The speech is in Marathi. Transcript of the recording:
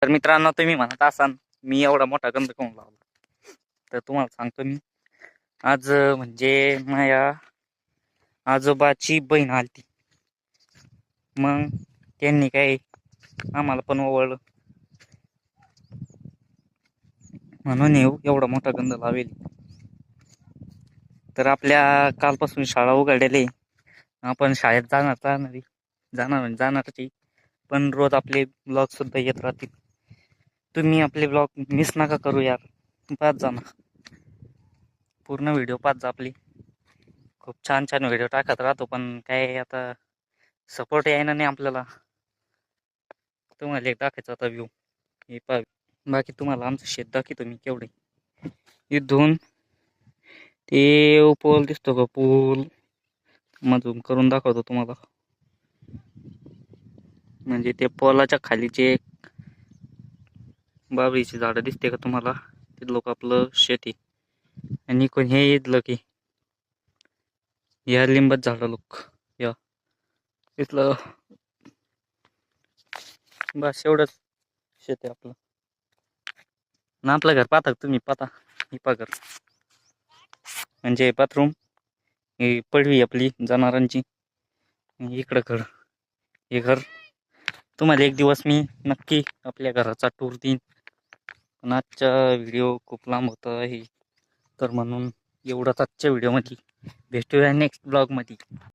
तर मित्रांनो, तुम्ही म्हणत असाल मी एवढा मोठा गंध कोण लावला, तर तुम्हाला सांगतो मी. आज म्हणजे माझ्या आजोबाची बहीण आलती, मग त्यांनी काय आम्हाला पण ओवळलं म्हणून एवढा मोठा गंध लावेल. तर आपल्या कालपासून शाळा उघडलेली, आपण शाळेत जाणारच आहे. पण रोज आपले ब्लॉग सुद्धा येत राहतील. तुम्ही आपले ब्लॉग मिस नका करू यार, पाच जा ना, पूर्ण व्हिडिओ पाच जा आपली. खूप छान छान व्हिडिओ टाकत राहतो, पण काय आता सपोर्ट यायना नाही आपल्याला. तुम्हाला एक दाखवायचा आता व्ह्यू हे पा. बाकी तुम्हाला आमचं शेत दाखवतो मी केवढे. इथून ते पूल दिसतो का, पूल मधून करून दाखवतो तुम्हाला. म्हणजे ते पोलाच्या खालीचे बाबळीची झाडं दिसते का तुम्हाला, ते लोक आपलं शेती. आणि कोण हे इथलं की या लिंबात झाडं लोक या इथलं, बस एवढंच शेत आहे आपलं. ना आपलं घर पाहता तुम्ही, पाहता ही घर म्हणजे बाथरूम, ही पडवी आपली जनावरांची. इकडं घर, हे घर. तुम्हाला एक दिवस मी नक्की आपल्या घराचा टूर देईन, पण आजचा व्हिडिओ खूप लांब होता आहे, तर म्हणून एवढाच आजच्या व्हिडिओमध्ये. भेटूया नेक्स्ट ब्लॉगमध्ये.